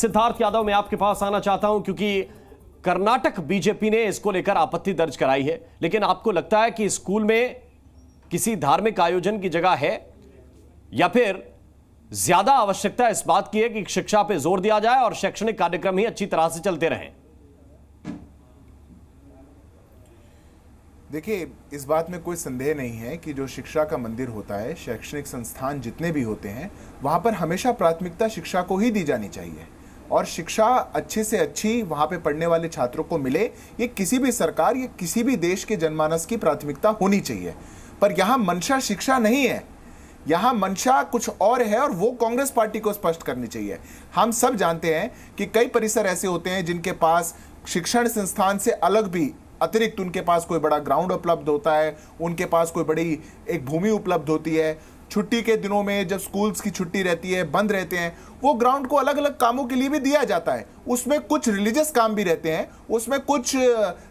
सिद्धार्थ यादव, मैं आपके पास आना चाहता हूं क्योंकि कर्नाटक बीजेपी ने इसको लेकर आपत्ति दर्ज कराई है, लेकिन आपको लगता है कि स्कूल में किसी धार्मिक आयोजन की जगह है या फिर ज्यादा आवश्यकता इस बात की है कि शिक्षा पे जोर दिया जाए और शैक्षणिक कार्यक्रम ही अच्छी तरह से चलते रहें? देखिए, इस बात में कोई संदेह नहीं है कि जो शिक्षा का मंदिर होता है, शैक्षणिक संस्थान जितने भी होते हैं, वहां पर हमेशा प्राथमिकता शिक्षा को ही दी जानी चाहिए और शिक्षा अच्छी से अच्छी वहां पे पढ़ने वाले छात्रों को मिले, ये किसी भी सरकार या किसी भी देश के जनमानस की प्राथमिकता होनी चाहिए। पर यहाँ मंशा शिक्षा नहीं है, यहाँ मंशा कुछ और है और वो कांग्रेस पार्टी को स्पष्ट करनी चाहिए। हम सब जानते हैं कि कई परिसर ऐसे होते हैं जिनके पास शिक्षण संस्थान से अलग भी अतिरिक्त उनके पास कोई बड़ा ग्राउंड उपलब्ध होता है, उनके पास कोई बड़ी एक भूमि उपलब्ध होती है। छुट्टी के दिनों में जब स्कूल्स की छुट्टी रहती है, बंद रहते हैं, वो ग्राउंड को अलग अलग कामों के लिए भी दिया जाता है। उसमें कुछ रिलीजियस काम भी रहते हैं, उसमें कुछ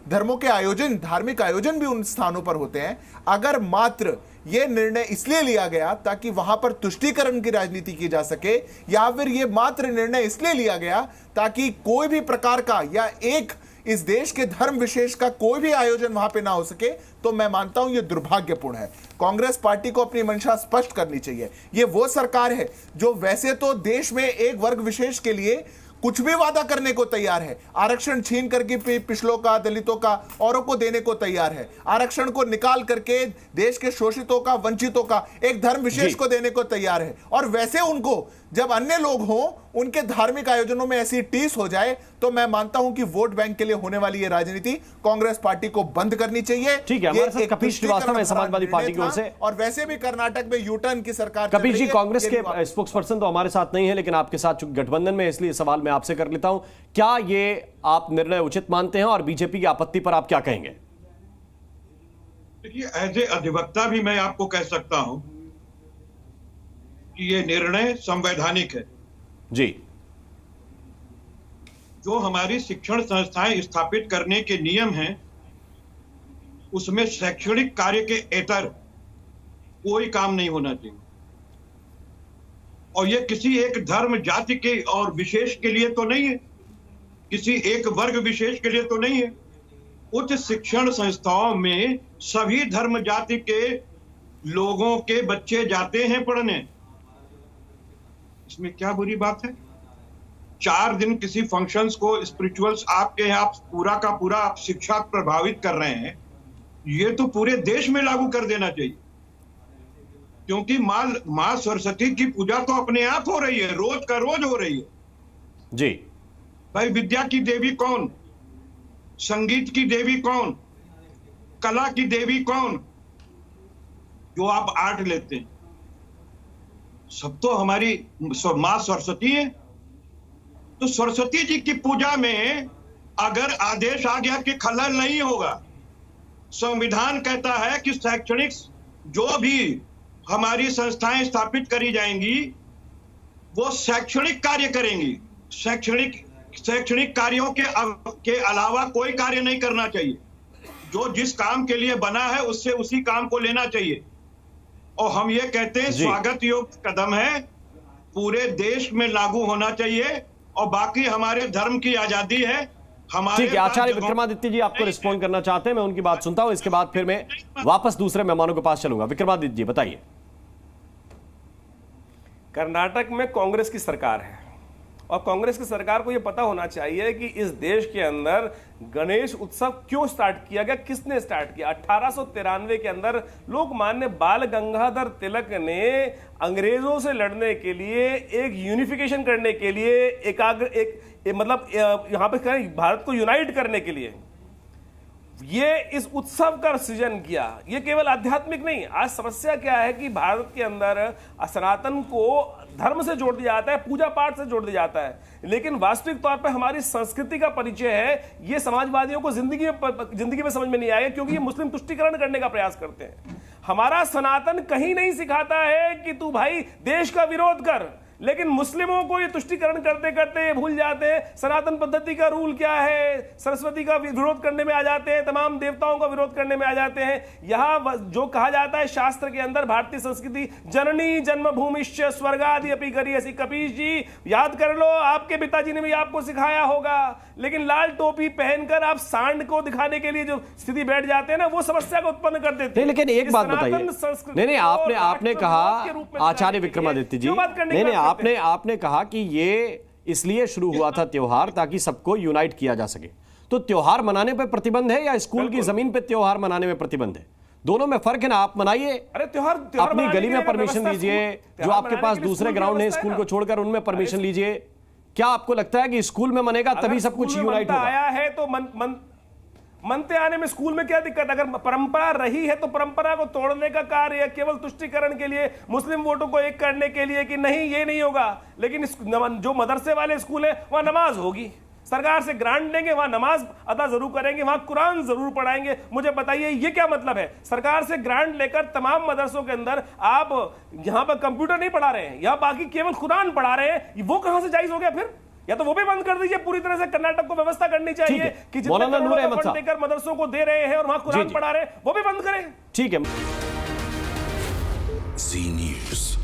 धर्मों के आयोजन, धार्मिक आयोजन भी उन स्थानों पर होते हैं। अगर मात्र ये निर्णय इसलिए लिया गया ताकि वहां पर तुष्टीकरण की राजनीति की जा सके, या फिर ये मात्र निर्णय इसलिए लिया गया ताकि कोई भी प्रकार का या एक इस देश के धर्म विशेष का कोई भी आयोजन वहां पे ना हो सके, तो मैं मानता हूं यह दुर्भाग्यपूर्ण है। कांग्रेस पार्टी को अपनी मंशा स्पष्ट करनी चाहिए। यह वो सरकार है जो वैसे तो देश में एक वर्ग विशेष के लिए कुछ भी वादा करने को तैयार है। आरक्षण छीन करके पिछड़ों का, दलितों का, औरों को देने को तैयार है। आरक्षण को निकाल करके देश के शोषितों का, वंचितों का, एक धर्म विशेष को देने को तैयार है। और वैसे उनको जब अन्य लोग हों, उनके धार्मिक आयोजनों में ऐसी टीस हो जाए, तो मैं मानता हूं कि वोट बैंक के लिए होने वाली ये राजनीति कांग्रेस पार्टी को बंद करनी चाहिए। ठीक है, हमारे साथ कपिल श्रीवास्तव है समाजवादी पार्टी की ओर से। और वैसे भी कर्नाटक में यूटर्न की सरकार। कपिल जी, कांग्रेस के स्पोक्स पर्सन तो हमारे साथ नहीं है, लेकिन आपके साथ गठबंधन में, इसलिए सवाल मैं आपसे कर लेता हूं। क्या ये आप निर्णय उचित मानते हैं और बीजेपी की आपत्ति पर आप क्या कहेंगे? देखिए, एज ए अधिवक्ता भी मैं आपको कह सकता हूं कि ये निर्णय संवैधानिक है जी। जो हमारी शिक्षण संस्थाएं स्थापित करने के नियम हैं, उसमें शैक्षणिक कार्य के इतर कोई काम नहीं होना चाहिए। और ये किसी एक धर्म, जाति के और विशेष के लिए तो नहीं है, किसी एक वर्ग विशेष के लिए तो नहीं है। उच्च शिक्षण संस्थाओं में सभी धर्म जाति के लोगों के बच्चे जाते हैं पढ़ने। इसमें क्या बुरी बात है? 4 दिन किसी फंक्शंस को, स्पिरिचुअल्स आपके यहाँ पूरा का पूरा आप शिक्षा प्रभावित कर रहे हैं, ये तो पूरे देश में लागू कर देना चाहिए। क्योंकि माँ सरस्वती की पूजा तो अपने आप हो रही है, रोज का रोज हो रही है जी। भाई, विद्या की देवी कौन? संगीत की देवी कौन? कला की देवी कौन? जो आप आर्ट लेते हैं, सब तो हमारी माँ सरस्वती है। तो सरस्वती जी की पूजा में अगर आदेश आ गया कि खलल नहीं होगा, संविधान कहता है कि शैक्षणिक जो भी हमारी संस्थाएं स्थापित करी जाएंगी, वो शैक्षणिक कार्य करेंगी। शैक्षणिक कार्यों के अलावा कोई कार्य नहीं करना चाहिए। जो जिस काम के लिए बना है उससे उसी काम को लेना चाहिए। और हम ये कहते हैं स्वागत योग्य कदम है, पूरे देश में लागू होना चाहिए। और बाकी हमारे धर्म की आजादी है। हमारे ठीक है, आचार्य विक्रमादित्य जी आपको रिस्पॉन्ड करना चाहते हैं, मैं उनकी बात सुनता हूं, इसके बाद फिर मैं वापस दूसरे मेहमानों के पास चलूंगा। विक्रमादित्य जी बताइए। कर्नाटक में कांग्रेस की सरकार है और कांग्रेस की सरकार को यह पता होना चाहिए कि इस देश के अंदर गणेश उत्सव क्यों स्टार्ट किया गया, किसने स्टार्ट किया। 1893 के अंदर लोकमान्य बाल गंगाधर तिलक ने अंग्रेजों से लड़ने के लिए, एक यूनिफिकेशन करने के लिए, मतलब यहां पे भारत को यूनाइट करने के लिए ये इस उत्सव का सृजन किया। ये केवल आध्यात्मिक नहीं, आज समस्या क्या है कि भारत के अंदर सनातन को धर्म से जोड़ दिया जाता है, पूजा पाठ से जोड़ दिया जाता है, लेकिन वास्तविक तौर पे हमारी संस्कृति का परिचय है। ये समाजवादियों को जिंदगी में समझ में नहीं आएगा, क्योंकि ये मुस्लिम तुष्टीकरण करने का प्रयास करते हैं। हमारा सनातन कहीं नहीं सिखाता है कि तू भाई देश का विरोध कर, लेकिन मुस्लिमों को ये तुष्टिकरण करते करते ये भूल जाते हैं सनातन पद्धति का रूल क्या है, सरस्वती का विरोध करने में आ जाते हैं, तमाम देवताओं का विरोध करने में आ जाते हैं। यहां जो कहा जाता है शास्त्र के अंदर, भारतीय संस्कृति, जननी जन्मभूमिश्च स्वर्गादि अपि गरीयसी। कपीश जी याद कर लो, आपके पिताजी ने भी आपको सिखाया होगा, लेकिन लाल टोपी पहनकर आप सांड को दिखाने के लिए जो स्थिति बैठ जाते हैं ना, वो समस्या को उत्पन्न कर देते हैं। लेकिन एक बात बताइए, नहीं आपने कहा आचार्य विक्रमादित्य जी, नहीं आपने कहा कि ये इसलिए शुरू हुआ था त्योहार ताकि सबको यूनाइट किया जा सके। तो त्योहार मनाने पे प्रतिबंध है या स्कूल की जमीन पे त्योहार मनाने में प्रतिबंध है? दोनों में फर्क है ना। आप मनाइए, अरे त्योहार अपनी गली में परमिशन लीजिए, जो आपके पास दूसरे ग्राउंड है स्कूल को छोड़कर उनमें परमिशन लीजिए। क्या आपको लगता है कि स्कूल में मनेगा तभी सब कुछ यूनाइट होगा? आया है तो मनते आने में स्कूल में क्या दिक्कत? अगर परंपरा रही है तो परंपरा को तोड़ने का कार्य केवल तुष्टिकरण के लिए, मुस्लिम वोटों को एक करने के लिए कि नहीं ये नहीं होगा। लेकिन जो मदरसे वाले स्कूल है वहां नमाज होगी, सरकार से ग्रांट लेंगे, वहां नमाज अदा जरूर करेंगे, वहां कुरान जरूर पढ़ाएंगे। मुझे बताइए ये क्या मतलब है? सरकार से ग्रांट लेकर तमाम मदरसों के अंदर आप यहां पर कंप्यूटर नहीं पढ़ा रहे हैं, यहां बाकी केवल कुरान पढ़ा रहे हैं, वो कहां से जायज हो गया फिर? या तो वो भी बंद कर दीजिए पूरी तरह से। कर्नाटक को व्यवस्था करनी चाहिए कि जितने करोड़ों का फंड देकर मदरसों को दे रहे हैं और वहां कुरान पढ़ा रहे हैं, वो भी बंद करें। ठीक है। जी न्यूज़।